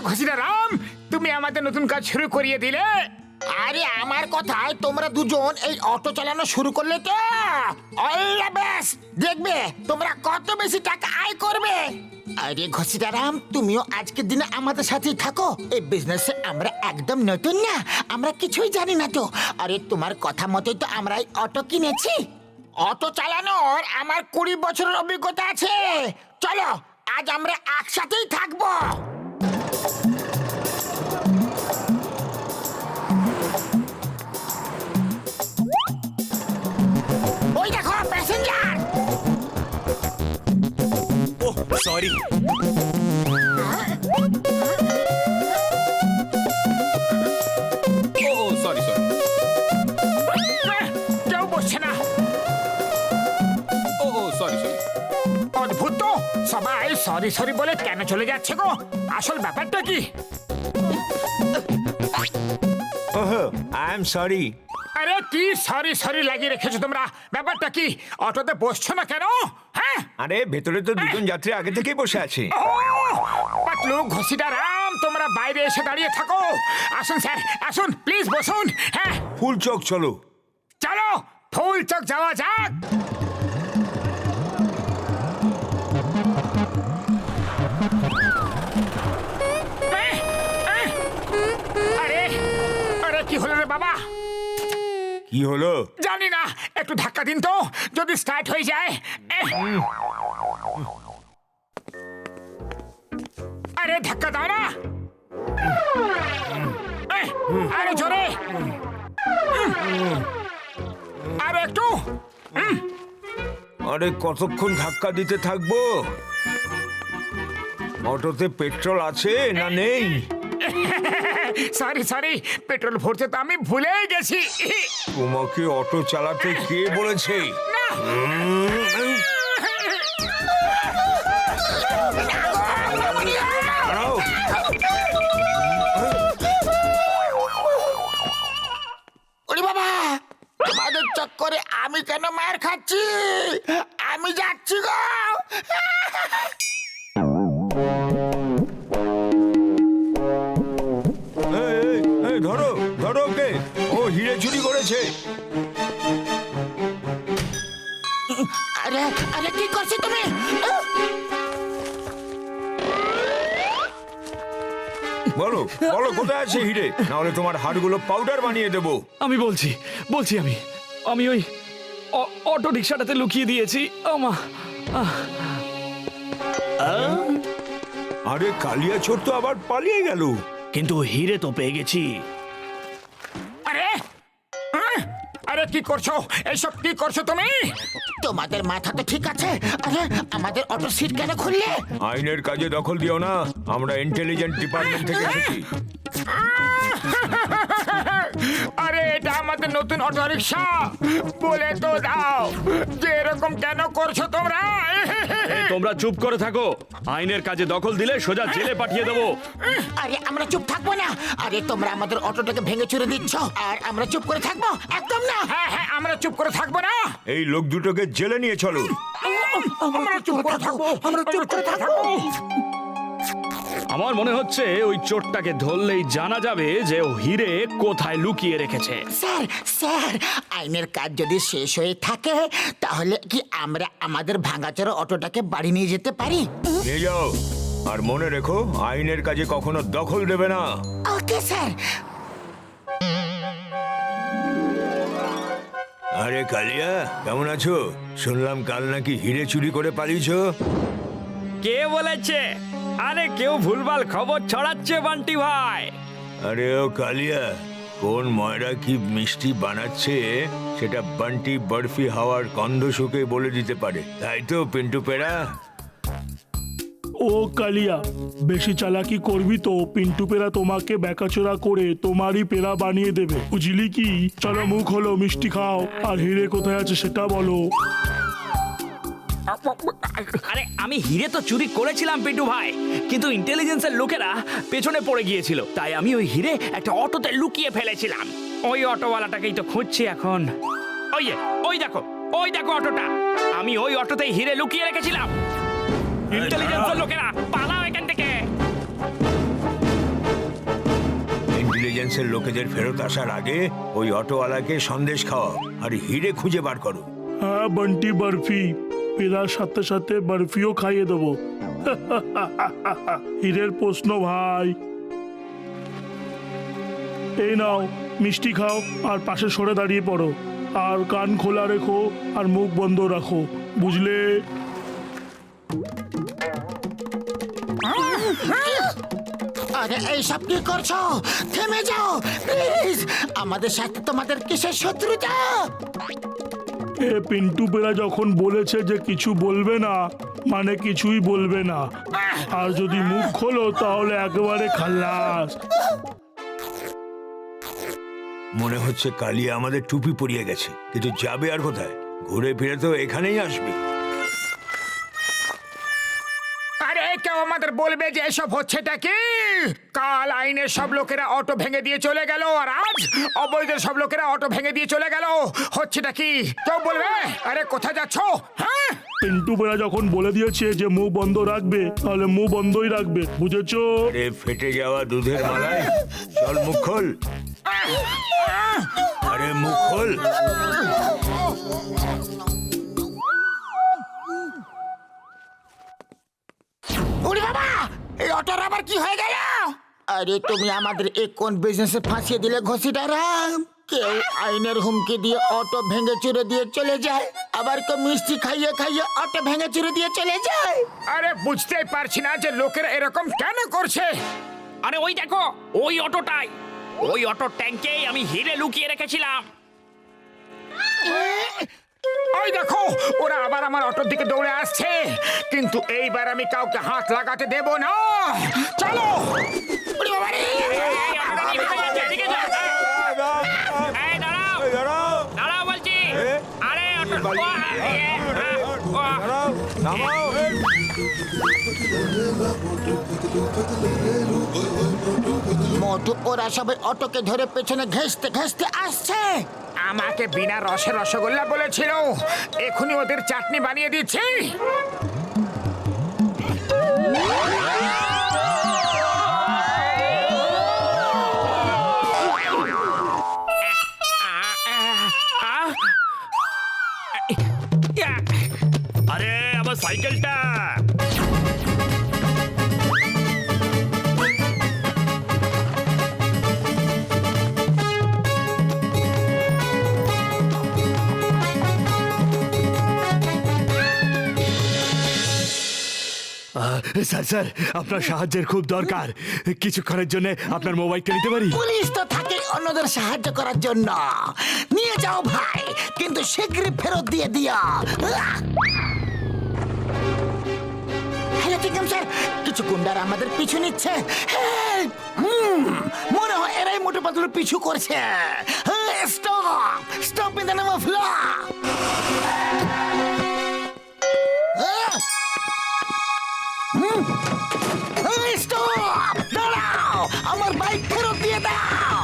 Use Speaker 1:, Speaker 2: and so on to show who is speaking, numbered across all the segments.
Speaker 1: ঘসিটা রাম, তুমি আমাদের নতুন কাজ শুরু করিয়ে দিলে।
Speaker 2: আরে আমার কথায় তোমরা দুজন এই অটো চালানো শুরু করলে তো অল দ্য বেস্ট। দেখবে তোমরা কত বেশি টাকা আয় করবে। আরে ঘসিদারাম, তুমিও আজকের দিনে আমাদের সাথেই থাকো। এই বিজনেসে আমরা একদম নতুন না, আমরা কিছুই জানি না তো। আরে তোমার কথা মতোই তো আমরা এই অটো কিনেছি। অটো চালানোর আমার 20 বছরের অভিজ্ঞতা আছে। চলো আজ আমরা একসাথেই থাকবো। ওই দেখো passenger.
Speaker 3: Oh sorry. Oh sorry sorry.
Speaker 1: কেউ বসছে না।
Speaker 3: Oh sorry sorry.
Speaker 1: অদ্ভুত তো, সবাই সরি সরি বলে কেন চলে যাচ্ছে গো? আসল ব্যাপারটা কি?
Speaker 4: ওহো, আই এম সরি।
Speaker 1: আরে কি সরি সরি লাগিয়ে রেখেছো তোমরা? ব্যাপারটা কি? অটোতে বসছো না কেন? হ্যাঁ,
Speaker 4: আরে ভেতরে তো দুজন যাত্রী আগে থেকেই বসে আছে।
Speaker 1: পাতলু ঘসিটা রাম, তোমরা বাইরে এসে দাঁড়িয়ে থাকো। আসুন স্যার, আসুন প্লিজ বসুন। হ্যাঁ
Speaker 4: ফুল চোখ চলো।
Speaker 1: চলো ফুল চক যাওয়া যাক। আরে আরে কি হলো রে বাবা?
Speaker 4: কি হলো?
Speaker 1: জানি না, একটু ধাক্কা দিন তো, যদি স্টার্ট হয়ে যায়। আরে ধাক্কা দাও না। আরে জোরে, আরে একটু।
Speaker 4: আরে কতক্ষণ ধাক্কা দিতে থাকবো? অটোতে পেট্রোল আছে না নেই?
Speaker 1: সরি সরি, পেট্রোল ভরতে তো আমি ভুলেই গেছি।
Speaker 4: তোমাকে অটো চালাতে কে বলেছে? দাঁড়াও।
Speaker 2: ওরে বাবা, তোমাদের চক্করে আমি কেন মার খাচ্ছি? আমি যাচ্ছি গো।
Speaker 4: এই, এই, ধরো ধরো ওকে, ও হিরে চুরি করেছে।
Speaker 2: আরে আরে কি করছো তুমি?
Speaker 4: বলো বলো কোথায় আছে হিরে, নাহলে তোমার হাড়গুলো পাউডার বানিয়ে দেবো।
Speaker 5: আমি বলছি আমি ওই অটো রিক্সাটাতে লুকিয়ে দিয়েছি। আমা
Speaker 4: আরে কালিয়া চোর তো আবার পালিয়ে গেল।
Speaker 5: কিন্তু হিরে তো পেয়ে গেছি।
Speaker 1: আরে আরে কি করছো? এইসব কি করছো তুমি?
Speaker 2: তোমাদের মাথা তো ঠিক আছে। আরে আমাদের অটো সিট কেন খুললে?
Speaker 4: আইনের কাজে দখল দিও না, আমরা ইন্টেলিজেন্ট ডিপার্টমেন্ট থেকে এসেছি।
Speaker 1: আরে এটা আমাদের নতুন অটো রিক্সা, বলে তো দাও যে এরকম কেন করছো তোমরা?
Speaker 5: তোমরা চুপ করে থাকো, আইনের কাজে দখল দিলে সোজা জেলে পাঠিয়ে দেবো।
Speaker 2: আরে আমরা চুপ থাকবো না। আরে তোমরা আমাদের অটোটাকে ভেঙে চুরে দিচ্ছ আর আমরা চুপ করে থাকবো? একদম না।
Speaker 1: হ্যাঁ হ্যাঁ, আমরা চুপ করে থাকবো না।
Speaker 4: এই লোক দুটোকে জেলে নিয়ে চলো।
Speaker 1: আমরা চুপ করে থাকবো, আমরা চুপ করে থাকবো।
Speaker 5: আমার মনে হচ্ছে ওই চোরটাকে ধরলেই জানা যাবে যে ও হিরে কোথায় লুকিয়ে রেখেছে।
Speaker 2: স্যার স্যার, আইনের কাজ যদি শেষ হয়ে থাকে তাহলে কি আমরা আমাদের ভাঙাচোরা অটোটাকে বাড়ি নিয়ে যেতে পারি?
Speaker 4: নিয়ে যাও, আর মনে রেখো আইনের কাজে কখনো দখল দেবে না।
Speaker 2: Okay sir.
Speaker 4: আরে কালিয়া, কেমন আছো? শুনলাম কাল নাকি হিরে চুরি করে পালিয়েছো।
Speaker 5: কে বলেছে? আরে কেউ ভুলভাল খবর ছড়াচ্ছে বান্টি ভাই।
Speaker 4: আরে ও কালিয়া, কোন ময়রা কি মিষ্টি বানাচ্ছে সেটা বান্টি বরফি হাওয়ার গন্ধ শুকে বলে দিতে পারে, তাই তো পিন্টু পেড়া?
Speaker 6: ও কালিয়া, বেশি চালাকি করবি তো পিন্টু পেরা তোমাকে বেকাচোরা করে তোমারই পেরা বানিয়ে দেবে, বুঝলি কি? চলো মুখ হলো, মিষ্টি খাও, আর হিরে কোথায় আছে সেটা বলো।
Speaker 5: আরে আমি হিরে তো চুরি করেছিলাম পিন্টু ভাই, কিন্তু ইন্টেলিজেন্সের লোকেরা পেছনে পড়ে গিয়েছিল, তাই আমি ওই হিরে একটা অটোতে লুকিয়ে ফেলেছিলাম। ওই অটোওয়ালাটাকেই তো খুঁজছি এখন। ওই দেখো অটোটা, আমি ওই অটোতেই হিরে লুকিয়ে রেখেছিলাম। ইন্টেলিজেন্সের লোকেরা পালাও এখান থেকে।
Speaker 4: ইন্টেলিজেন্সের লোকেদের ফেরত আসার আগে ওই অটোওয়ালাকে সন্দেশ খাওয়াও আর হিরে খুঁজে বার করো।
Speaker 6: হ্যাঁ বন্টি বরফি, পেরার সাথে সাথে বরফিও খাইয়ে দেবো। হীরের প্রশ্ন ভাই। এই নাও মিষ্টি খাও আর পাশে সরে দাঁড়িয়ে পড়ো, আর কান খোলা রেখো আর মুখ বন্ধ রাখো, বুঝলে?
Speaker 2: আরে এইসব কি করছো? থেমে যাও প্লিজ। আমাদের সাথে তোমাদের কিসের শত্রুতা?
Speaker 6: এ পিন্টু পেরা যখন বলেছে যে কিছু বলবে না মানে কিছুই বলবে না, আর যদি মুখ খোলো তাহলে একেবারে খাল্লাস।
Speaker 4: মনে হচ্ছে কালিয়া আমাদের টুপি পরিয়ে গেছে, কিন্তু যাবে আর কোথায়? ঘুরে ফিরে তো এখানেই আসবে।
Speaker 1: আরে কেউ আমাদের বলবে যে এসব হচ্ছেটা কি? কাল আইনের সব লোকেরা অটো ভেঙে দিয়ে চলে গেল, আর আজ অবৈধ সব লোকেরা অটো ভেঙে দিয়ে চলে গেল। হচ্ছেটা কি কেউ বলবে? আরে কোথায় যাচ্ছ? হ্যাঁ,
Speaker 6: পিন্টু পেরা যখন বলে দিয়েছে যে মুখ বন্ধ রাখবে তাহলে মুখ বন্ধই রাখবে, বুঝেছো?
Speaker 4: আরে ফেটে যাওয়া দুধের মালায় চল মুখ খোল। আরে মুখ খোল।
Speaker 2: ওরে বাবা, এই অটোর আবার কি হয়ে গেল? আরে তুমি আমাদের এই কোন বিজনেসে ফাঁসিয়ে দিলে ঘষিটারাম? কেউ আইনের হুমকি দিয়ে অটো ভেঙে চুরে দিয়ে চলে যায়, আবার কেউ মিষ্টি খাইয়ে খাইয়ে অটো ভেঙে চুরে দিয়ে চলে যায়।
Speaker 1: আরে বুঝতেই পারছি না যে লোকেরা এরকম কেন করছে।
Speaker 5: আরে ওই দেখো, ওই অটোটাই, ওই অটোর ট্যাঙ্কেই আমি হিরে লুকিয়ে রেখেছিলাম।
Speaker 1: ওই দেখো, ওরা আবার আমার অটোর দিকে দৌড়ে আসছে, কিন্তু এইবার আমি কাউকে হাত লাগাতে দেব না। চলো।
Speaker 2: ওরে বাবা রে!
Speaker 5: এদিকে যা। এই দাঁড়াও, দাঁড়াও বলছি। আরে অটো
Speaker 2: মোটু ওরা সবাই অটোকে ধরে পেছনে ঘেঁষতে ঘেঁষতে আসছে।
Speaker 1: আমাকে বিনা রসে রসগোল্লা বলেছিল, এখনই ওদের চাটনি বানিয়ে দিচ্ছি।
Speaker 5: আরে আমার সাইকেলটা।
Speaker 7: স্যার স্যার আপনার সাহায্যের খুব দরকার। কিছুক্ষণের জন্য আপনার মোবাইলটা নিতে পারি?
Speaker 2: পুলিশ তো থাকে অন্যদের সাহায্য করার জন্য। নিয়ে যাও ভাই, কিন্তু শীঘ্রই ফেরত দিয়ে দিও। হ্যালো টিকম স্যার, কিছু গুন্ডারা আমাদের পিছু নিচ্ছে। হেল্প! মনে হয় এরাই মোটু পাতলুর পিছু করছে। Stop stop in the name of law. Stop! দাঁড়াও, আমার বাইক ফেরত দিয়ে দাও।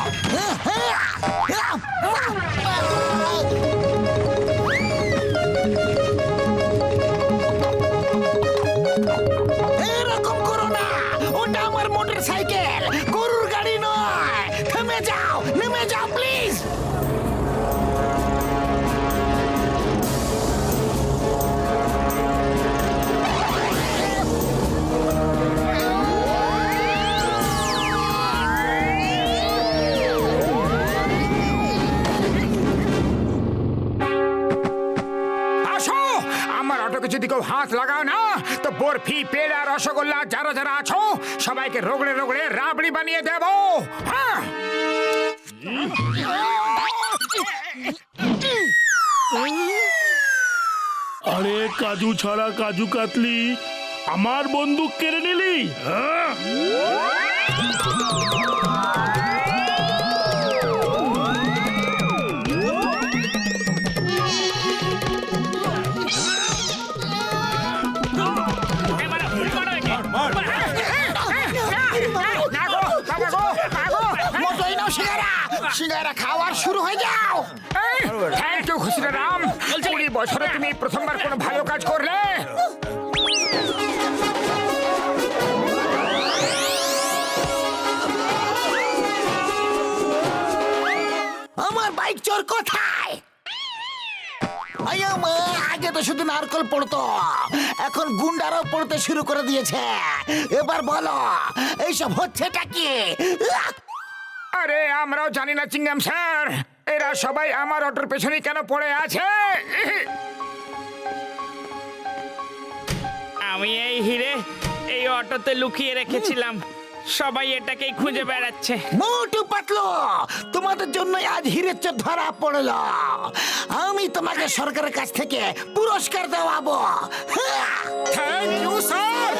Speaker 2: এরকম করো না, ওটা আমার মোটর সাইকেল, গরুর গাড়ি নয়। থেমে যাও, নেমে যাও প্লিজ।
Speaker 1: যদি কেউ হাত লাগাও না তো বরফি, পেড়া, রসগোল্লা যারা যারা আছো সবাইকে রগড়ে রগড়ে রাবড়ি বানিয়ে দেব। হ্যাঁ,
Speaker 6: আরে কাজু ছাড়া কাজু কাতলি, আমার বন্দুক কেড়ে নিলি? হ্যাঁ?
Speaker 2: সিঙ্গারা খাওয়ার শুরু হয়ে যাও।
Speaker 1: থ্যাংক ইউ খুশিরাম, 20 বছরে তুমি প্রথমবার কোনো ভালো কাজ করলে।
Speaker 2: চোর কোথায়? আগে তো শুধু নারকল পড়তো, এখন গুন্ডারাও পড়তে শুরু করে দিয়েছে। এবার বলো এইসব হচ্ছেটা কি?
Speaker 1: আরে আমরাও জানি না চিংগাম স্যার, এরা সবাই আমার অটোর পেছনে কেন পড়ে আছে।
Speaker 5: আমি এই হিরে এই অটোতে লুকিয়ে রেখেছিলাম, সবাই এটাকেই খুঁজে বেড়াচ্ছে।
Speaker 2: মোটু পাতলো, তোমাদের জন্য আজ হিরের চোর ধরা পড়লো। আমি তোমাকে সরকারের কাছ থেকে পুরস্কার দেওয়াবো।
Speaker 1: Thank you sir.